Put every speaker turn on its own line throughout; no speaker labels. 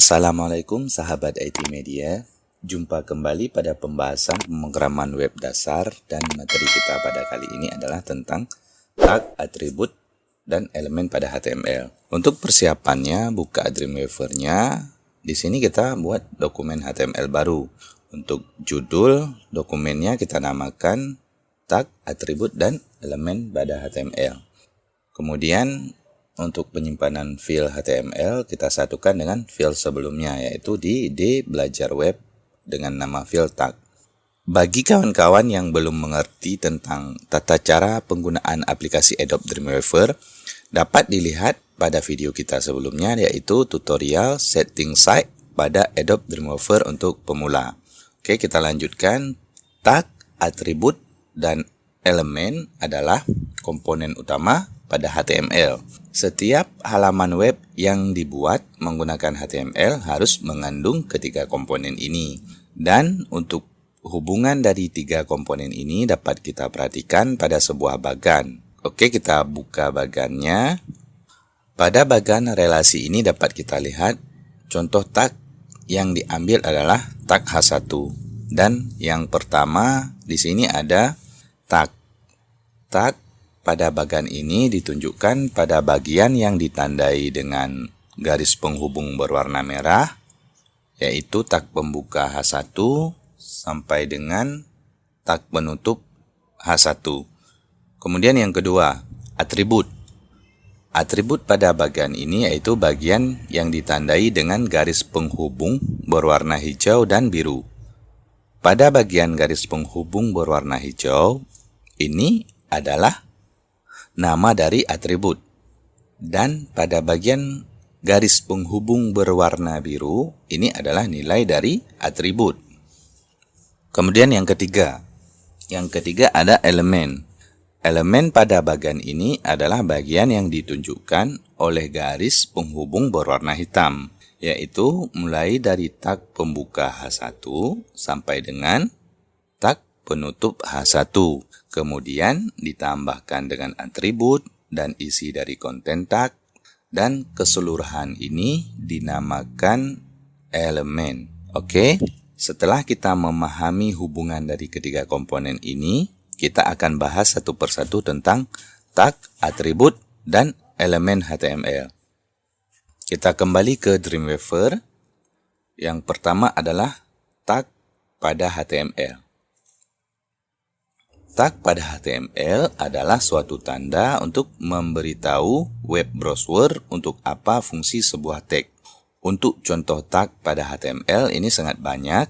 Assalamualaikum sahabat IT Media. Jumpa kembali pada pembahasan pemrograman web dasar, dan materi kita pada kali ini adalah tentang tag, atribut, dan elemen pada HTML. Untuk persiapannya, buka Dreamweaver-nya. Di sini kita buat dokumen HTML baru. Untuk judul dokumennya kita namakan tag, atribut, dan elemen pada HTML. Kemudian untuk penyimpanan file HTML kita satukan dengan file sebelumnya, yaitu di belajar web dengan nama file tag. Bagi kawan-kawan yang belum mengerti tentang tata cara penggunaan aplikasi Adobe Dreamweaver, dapat dilihat pada video kita sebelumnya, yaitu tutorial setting site pada Adobe Dreamweaver untuk pemula. Oke, kita lanjutkan. Tag, atribut, dan elemen adalah komponen utama pada HTML. Setiap halaman web yang dibuat menggunakan HTML harus mengandung ketiga komponen ini. Dan untuk hubungan dari tiga komponen ini dapat kita perhatikan pada sebuah bagan. Oke, kita buka bagannya. Pada bagan relasi ini dapat kita lihat contoh tag yang diambil adalah tag H1. Dan yang pertama di sini ada tag. Tag pada bagan ini ditunjukkan pada bagian yang ditandai dengan garis penghubung berwarna merah, yaitu tag pembuka H1 sampai dengan tag penutup H1. Kemudian yang kedua, atribut. Atribut pada bagian ini yaitu bagian yang ditandai dengan garis penghubung berwarna hijau dan biru. Pada bagian garis penghubung berwarna hijau, ini adalah nama dari atribut. Dan pada bagian garis penghubung berwarna biru, ini adalah nilai dari atribut. Kemudian yang ketiga. Yang ketiga ada elemen. Elemen pada bagian ini adalah bagian yang ditunjukkan oleh garis penghubung berwarna hitam, yaitu mulai dari tag pembuka H1 sampai dengan tag penutup H1. Kemudian ditambahkan dengan atribut dan isi dari konten tag, dan keseluruhan ini dinamakan elemen. Oke, setelah kita memahami hubungan dari ketiga komponen ini, kita akan bahas satu persatu tentang tag, atribut, dan elemen HTML. Kita kembali ke Dreamweaver. Yang pertama adalah tag pada HTML. Tag pada HTML adalah suatu tanda untuk memberitahu web browser untuk apa fungsi sebuah tag. Untuk contoh tag pada HTML ini sangat banyak.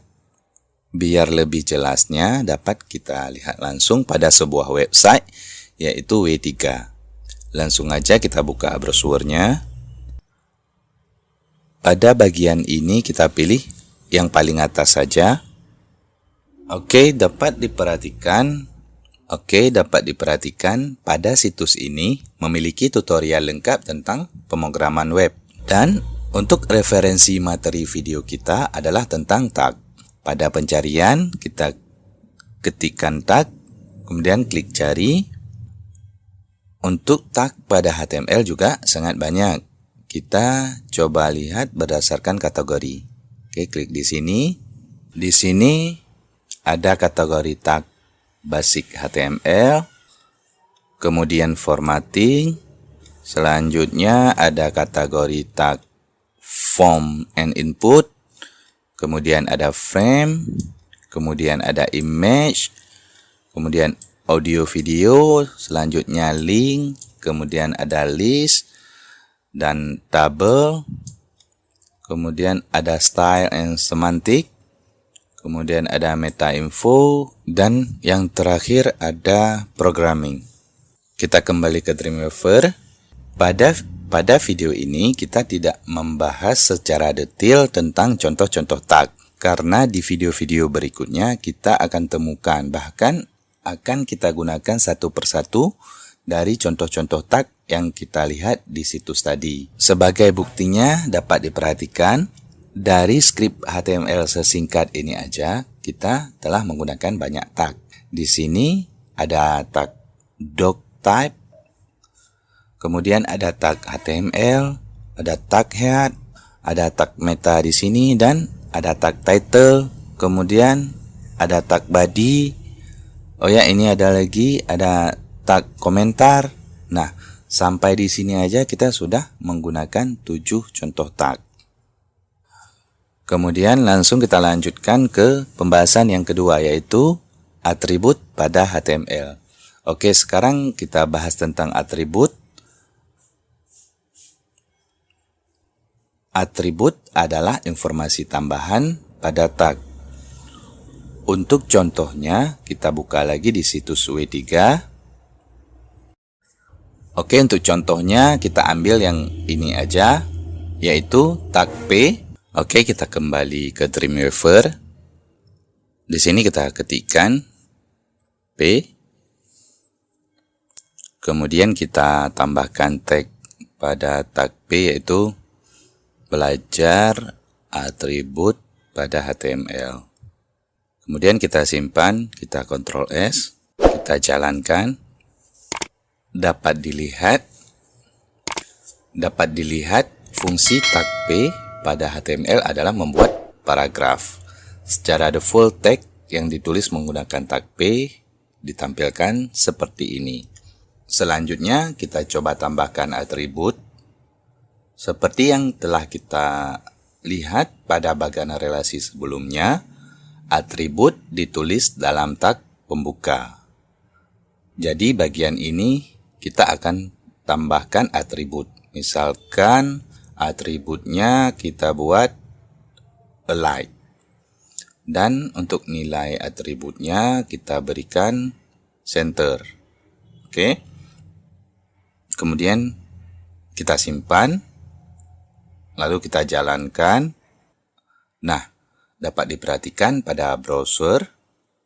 Biar lebih jelasnya dapat kita lihat langsung pada sebuah website, yaitu W3. Langsung aja kita buka browsernya. Pada bagian ini kita pilih yang paling atas saja. Oke, dapat diperhatikan pada situs ini memiliki tutorial lengkap tentang pemrograman web. Dan untuk referensi materi video kita adalah tentang tag. Pada pencarian kita ketikkan tag, kemudian klik cari. Untuk tag pada HTML juga sangat banyak. Kita coba lihat berdasarkan kategori. Oke, klik di sini. Di sini ada kategori tag basic HTML, kemudian formatting, selanjutnya ada kategori tag form and input, kemudian ada frame, kemudian ada image, kemudian audio video, selanjutnya link, kemudian ada list dan table, kemudian ada style and semantic, kemudian ada meta info, dan yang terakhir ada programming. Kita kembali ke Dreamweaver. Pada video ini kita tidak membahas secara detail tentang contoh-contoh tag, karena di video-video berikutnya kita akan temukan, bahkan akan kita gunakan satu persatu dari contoh-contoh tag yang kita lihat di situs tadi. Sebagai buktinya dapat diperhatikan, dari skrip HTML sesingkat ini aja, kita telah menggunakan banyak tag. Di sini ada tag doctype, kemudian ada tag HTML, ada tag head, Ada tag meta di sini dan ada tag title, kemudian ada tag body. Oh ya, ini ada lagi, ada tag komentar. Nah, sampai di sini aja kita sudah menggunakan 7 contoh tag. Kemudian langsung kita lanjutkan ke pembahasan yang kedua, yaitu atribut pada HTML. Oke, sekarang kita bahas tentang atribut. Atribut adalah informasi tambahan pada tag. Untuk contohnya, kita buka lagi di situs W3. Oke, untuk contohnya kita ambil yang ini aja, yaitu tag P. Oke, kita kembali ke Dreamweaver. Di sini kita ketikkan P. Kemudian kita tambahkan tag pada tag P, yaitu belajar atribut pada HTML. Kemudian kita simpan, kita Ctrl S, kita jalankan. Dapat dilihat fungsi tag P pada HTML adalah membuat paragraf. Secara default, tag yang ditulis menggunakan tag P ditampilkan seperti ini. Selanjutnya kita coba tambahkan atribut. Seperti yang telah kita lihat pada bagian relasi sebelumnya, atribut ditulis dalam tag pembuka. Jadi bagian ini kita akan tambahkan atribut. Misalkan atributnya kita buat alight. Dan untuk nilai atributnya kita berikan center. Oke. Kemudian kita simpan. Lalu kita jalankan. Nah, dapat diperhatikan pada browser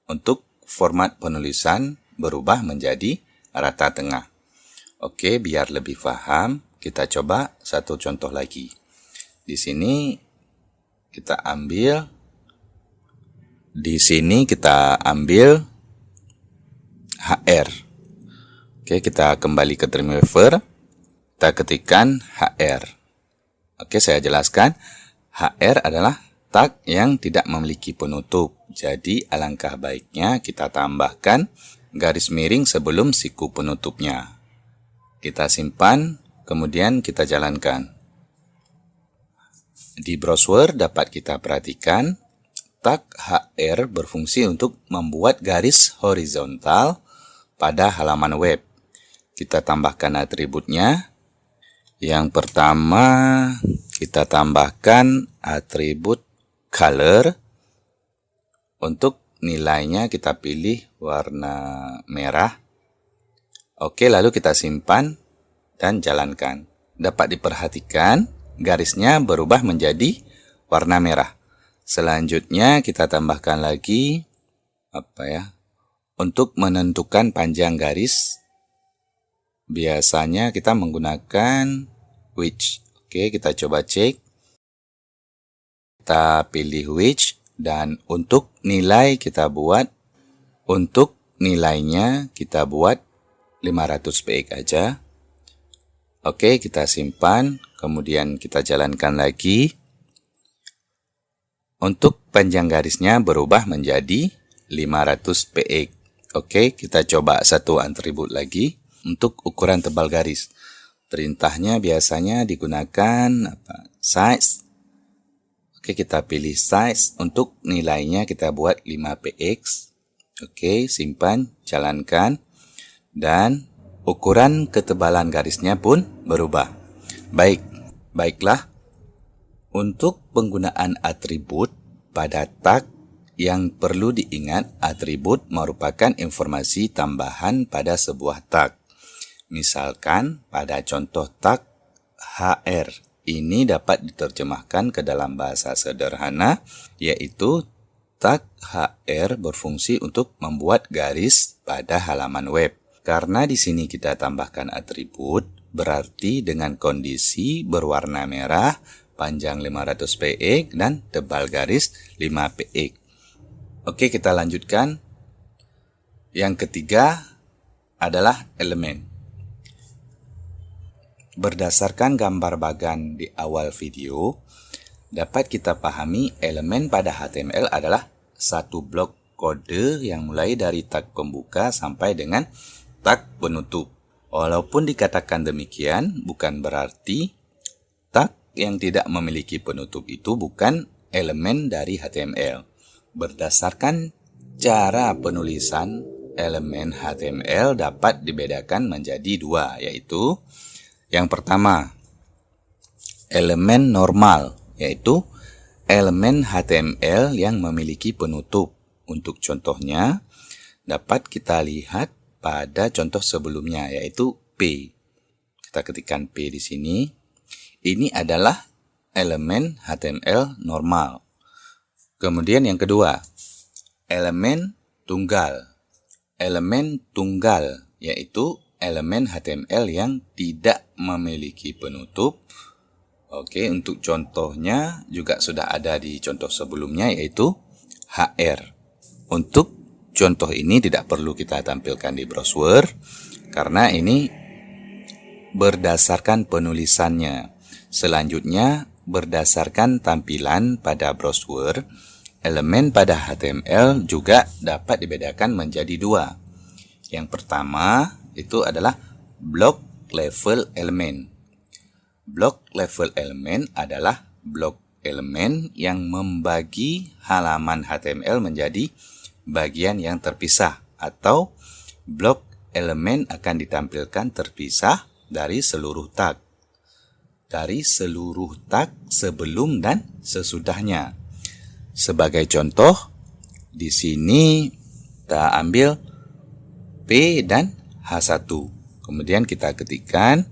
untuk format penulisan berubah menjadi rata tengah. Oke, biar lebih paham, kita coba satu contoh lagi. Di sini kita ambil HR. Oke, kita kembali ke Dreamweaver. Kita ketikkan HR. Oke, saya jelaskan. HR adalah tag yang tidak memiliki penutup. Jadi, alangkah baiknya kita tambahkan garis miring sebelum siku penutupnya. Kita simpan, kemudian kita jalankan. Di browser dapat kita perhatikan, tag HR berfungsi untuk membuat garis horizontal pada halaman web. Kita tambahkan atributnya. Yang pertama, kita tambahkan atribut color. Untuk nilainya kita pilih warna merah. Oke, lalu kita simpan dan jalankan. Dapat diperhatikan, garisnya berubah menjadi warna merah. Selanjutnya kita tambahkan lagi untuk menentukan panjang garis. Biasanya kita menggunakan width. Oke, kita coba cek. Kita pilih width dan untuk nilai kita buat, untuk nilainya kita buat 500 px aja. Oke, kita simpan, kemudian kita jalankan lagi. Untuk panjang garisnya berubah menjadi 500 px. Oke, kita coba satu atribut lagi. Untuk ukuran tebal garis, perintahnya biasanya digunakan size. Oke, kita pilih size. Untuk nilainya kita buat 5 px. Oke, simpan, jalankan. Dan ukuran ketebalan garisnya pun berubah. Baiklah. Untuk penggunaan atribut pada tag, yang perlu diingat, atribut merupakan informasi tambahan pada sebuah tag. Misalkan pada contoh tag HR, ini dapat diterjemahkan ke dalam bahasa sederhana, yaitu tag HR berfungsi untuk membuat garis pada halaman web. Karena di sini kita tambahkan atribut, berarti dengan kondisi berwarna merah, panjang 500 px dan tebal garis 5 px. Oke, kita lanjutkan. Yang ketiga adalah elemen. Berdasarkan gambar bagan di awal video, dapat kita pahami elemen pada HTML adalah satu blok kode yang mulai dari tag pembuka sampai dengan tag penutup. Walaupun dikatakan demikian, bukan berarti tag yang tidak memiliki penutup itu bukan elemen dari HTML. Berdasarkan cara penulisan, elemen HTML dapat dibedakan menjadi dua, yaitu yang pertama, elemen normal, yaitu elemen HTML yang memiliki penutup. Untuk contohnya, dapat kita lihat pada contoh sebelumnya, yaitu P. Kita ketikkan P di sini. Ini adalah elemen HTML normal. Kemudian yang kedua, elemen tunggal. Elemen tunggal yaitu elemen HTML yang tidak memiliki penutup. Oke, untuk contohnya juga sudah ada di contoh sebelumnya, yaitu HR. Untuk contoh ini tidak perlu kita tampilkan di browser karena ini berdasarkan penulisannya. Selanjutnya, berdasarkan tampilan pada browser, elemen pada HTML juga dapat dibedakan menjadi dua. Yang pertama itu adalah block level element. Block level element adalah blok elemen yang membagi halaman HTML menjadi bagian yang terpisah, atau blok elemen akan ditampilkan terpisah dari seluruh tag. Dari seluruh tag sebelum dan sesudahnya. Sebagai contoh, di sini kita ambil P dan H1. Kemudian kita ketikkan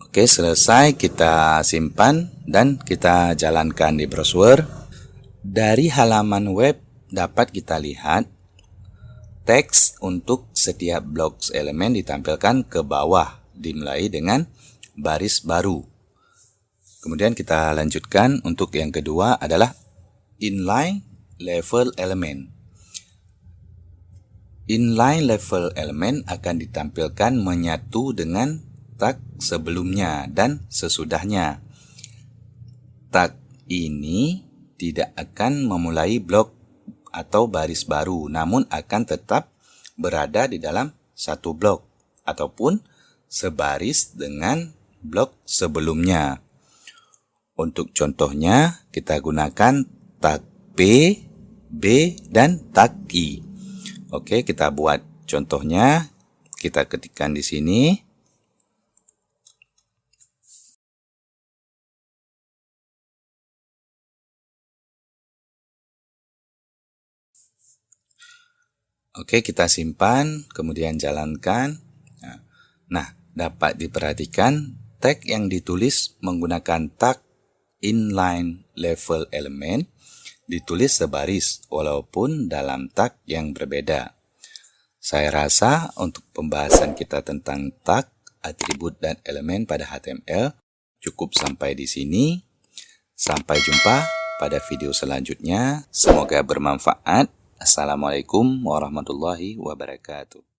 Oke, selesai, kita simpan dan kita jalankan di browser. Dari halaman web dapat kita lihat teks untuk setiap blok elemen ditampilkan ke bawah, dimulai dengan baris baru. Kemudian kita lanjutkan, untuk yang kedua adalah inline level element. Inline level element akan ditampilkan menyatu dengan tag sebelumnya dan sesudahnya. Tag ini tidak akan memulai blok atau baris baru, namun akan tetap berada di dalam satu blok ataupun sebaris dengan blok sebelumnya. Untuk contohnya, kita gunakan tag P, B, dan tag I. Oke, kita buat contohnya. Kita ketikkan di sini. Oke, kita simpan, kemudian jalankan. Nah, dapat diperhatikan tag yang ditulis menggunakan tag inline level element ditulis sebaris walaupun dalam tag yang berbeda. Saya rasa untuk pembahasan kita tentang tag, atribut, dan elemen pada HTML cukup sampai di sini. Sampai jumpa pada video selanjutnya. Semoga bermanfaat. Assalamualaikum warahmatullahi wabarakatuh.